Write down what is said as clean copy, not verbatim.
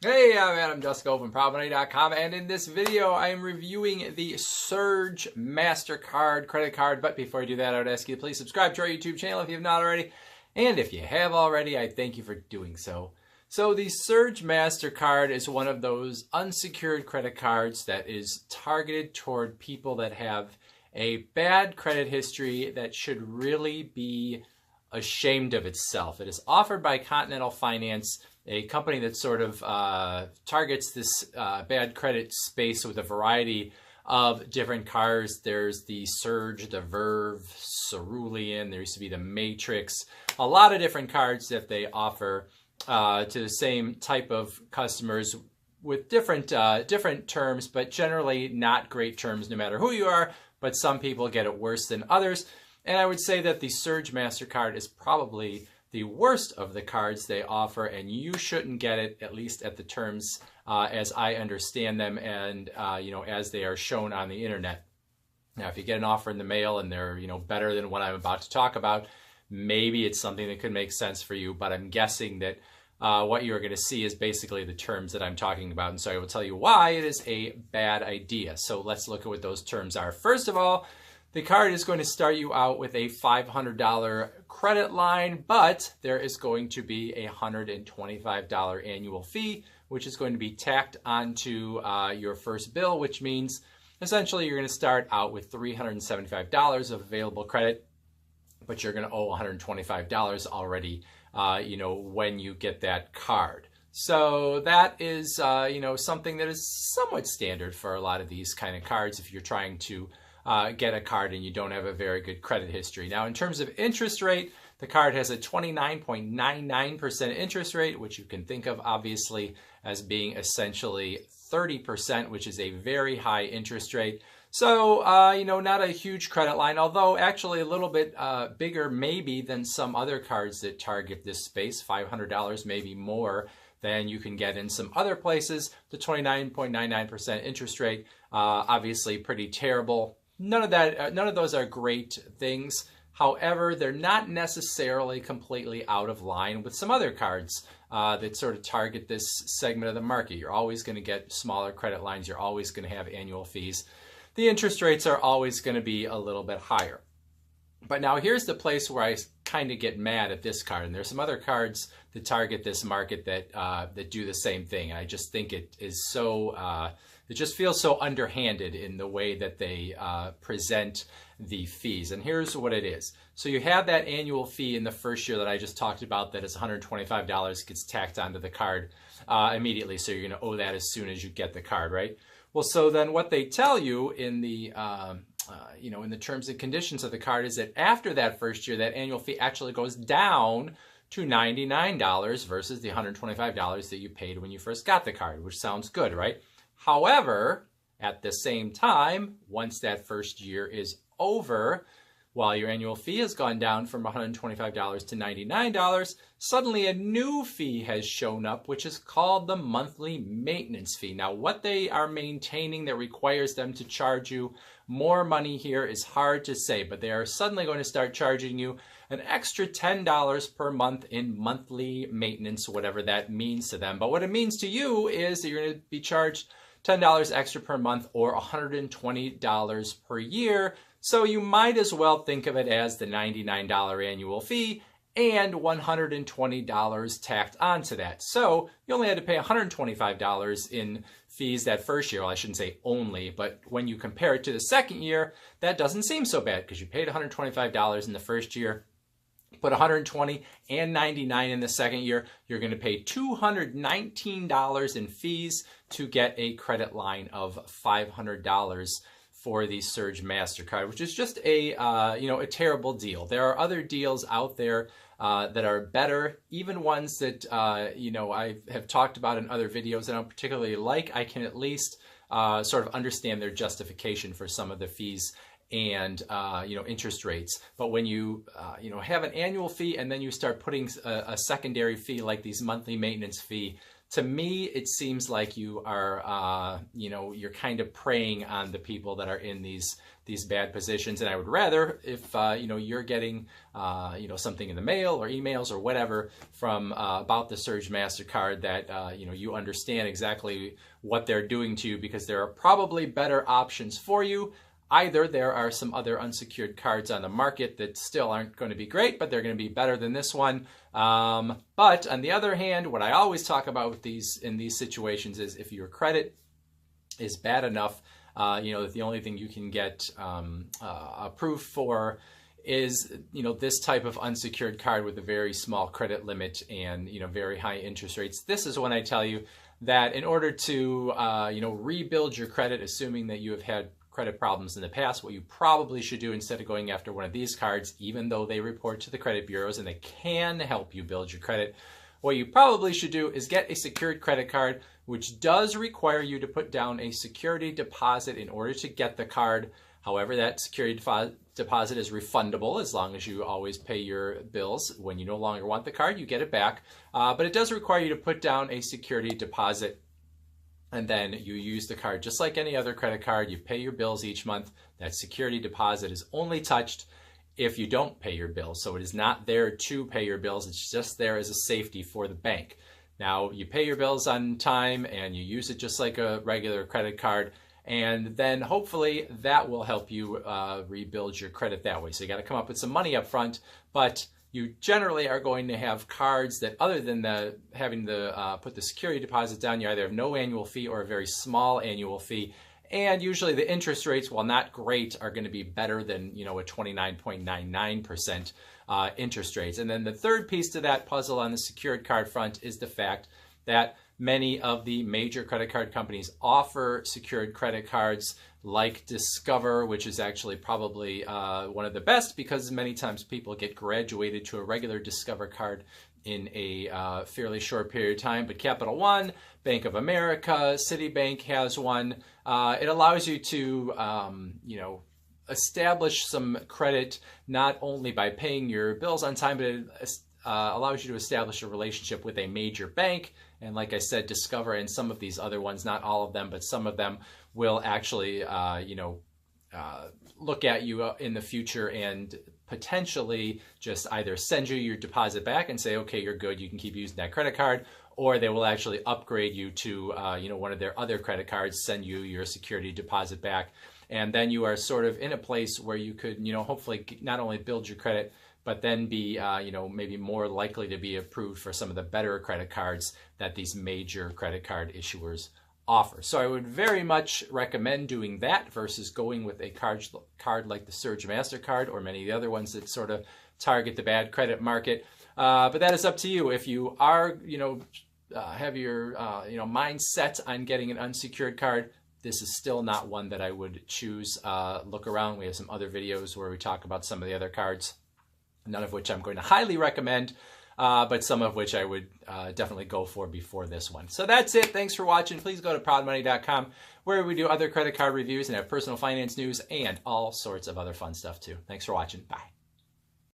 Hey, I'm Adam Jusko from ProbMoney.com, and in this video I am reviewing the Surge Mastercard credit card. But before I do that, I would ask you to please subscribe to our YouTube channel if you have not already, and if you have already, I thank you for doing so. So the Surge Mastercard is one of those unsecured credit cards that is targeted toward people that have a bad credit history that should really be ashamed of itself. It is offered by Continental Finance, a company that sort of targets this bad credit space with a variety of different cards. There's the Surge, the Verve, Cerulean, there used to be the Matrix, a lot of different cards that they offer to the same type of customers with different terms, but generally not great terms no matter who you are, but some people get it worse than others. And I would say that the Surge Mastercard is probably the worst of the cards they offer, and you shouldn't get it, at least at the terms as I understand them and as they are shown on the internet. Now, if you get an offer in the mail and they're better than what I'm about to talk about, maybe it's something that could make sense for you, but I'm guessing that what you're going to see is basically the terms that I'm talking about, and so I will tell you why it is a bad idea. So let's look at what those terms are. First of all, the card is going to start you out with a $500 credit line, but there is going to be a $125 annual fee, which is going to be tacked onto your first bill, which means essentially you're going to start out with $375 of available credit, but you're going to owe $125 already, when you get that card. So that is, something that is somewhat standard for a lot of these kind of cards if you're trying to get a card and you don't have a very good credit history. Now, in terms of interest rate, the card has a 29.99% interest rate, which you can think of obviously as being essentially 30%, which is a very high interest rate. So, not a huge credit line, although actually a little bit bigger maybe than some other cards that target this space, $500 maybe more than you can get in some other places. The 29.99% interest rate, obviously pretty terrible. None of those are great things. However, they're not necessarily completely out of line with some other cards that sort of target this segment of the market. You're always going to get smaller credit lines. You're always going to have annual fees. The interest rates are always going to be a little bit higher. But now here's the place where I kind of get mad at this card. And there's some other cards that target this market that do the same thing. And I just think it is so... It just feels so underhanded in the way that they present the fees. And here's what it is. So you have that annual fee in the first year that I just talked about that is $125, gets tacked onto the card immediately. So you're going to owe that as soon as you get the card, right? Well, so then what they tell you in the in the terms and conditions of the card is that after that first year, that annual fee actually goes down to $99 versus the $125 that you paid when you first got the card, which sounds good, right? However, at the same time, once that first year is over, while your annual fee has gone down from $125 to $99, suddenly a new fee has shown up, which is called the monthly maintenance fee. Now, what they are maintaining that requires them to charge you more money here is hard to say, but they are suddenly going to start charging you an extra $10 per month in monthly maintenance, whatever that means to them. But what it means to you is that you're going to be charged $10 extra per month or $120 per year. So you might as well think of it as the $99 annual fee and $120 tacked onto that. So you only had to pay $125 in fees that first year. Well, I shouldn't say only, but when you compare it to the second year, that doesn't seem so bad because you paid $125 in the first year, put $120 and $99 in the second year, you're going to pay $219 in fees to get a credit line of $500 for the Surge Mastercard, which is just a a terrible deal. There are other deals out there that are better, even ones that I have talked about in other videos that I don't particularly like. I can at least sort of understand their justification for some of the fees and interest rates. But when you have an annual fee and then you start putting a secondary fee like these monthly maintenance fee, to me, it seems like you are, you're kind of preying on the people that are in these bad positions. And I would rather if, you're getting, something in the mail or emails or whatever from about the Surge Mastercard that, you understand exactly what they're doing to you, because there are probably better options for you. Either there are some other unsecured cards on the market that still aren't going to be great, but they're going to be better than this one. But on the other hand, what I always talk about with in these situations is if your credit is bad enough, that the only thing you can get approved for is, this type of unsecured card with a very small credit limit and, very high interest rates. This is when I tell you that in order to, rebuild your credit, assuming that you have had credit problems in the past, what you probably should do instead of going after one of these cards, even though they report to the credit bureaus and they can help you build your credit, what you probably should do is get a secured credit card, which does require you to put down a security deposit in order to get the card. However, that security deposit is refundable as long as you always pay your bills. When you no longer want the card, you get it back. But it does require you to put down a security deposit, and then you use the card just like any other credit card. You pay your bills each month. That security deposit is only touched if you don't pay your bills. So it is not there to pay your bills. It's just there as a safety for the bank. Now, you pay your bills on time and you use it just like a regular credit card. And then hopefully that will help you rebuild your credit that way. So you got to come up with some money up front, but you generally are going to have cards that, other than having to put the security deposit down, you either have no annual fee or a very small annual fee. And usually the interest rates, while not great, are going to be better than, a 29.99% interest rates. And then the third piece to that puzzle on the secured card front is the fact that many of the major credit card companies offer secured credit cards like Discover, which is actually probably one of the best, because many times people get graduated to a regular Discover card in a fairly short period of time. But Capital One, Bank of America, Citibank has one. It allows you to, establish some credit not only by paying your bills on time, but it allows you to establish a relationship with a major bank. And like I said, Discover and some of these other ones, not all of them, but some of them will actually, look at you in the future and potentially just either send you your deposit back and say, okay, you're good, you can keep using that credit card, or they will actually upgrade you to, one of their other credit cards, send you your security deposit back. And then you are sort of in a place where you could, hopefully not only build your credit, but then be, maybe more likely to be approved for some of the better credit cards that these major credit card issuers offer. So I would very much recommend doing that versus going with a card like the Surge Mastercard or many of the other ones that sort of target the bad credit market. But that is up to you. If you are, have your, mind set on getting an unsecured card, this is still not one that I would choose. Look around. We have some other videos where we talk about some of the other cards, none of which I'm going to highly recommend, but some of which I would definitely go for before this one. So that's it. Thanks for watching. Please go to proudmoney.com, where we do other credit card reviews and have personal finance news and all sorts of other fun stuff too. Thanks for watching. Bye.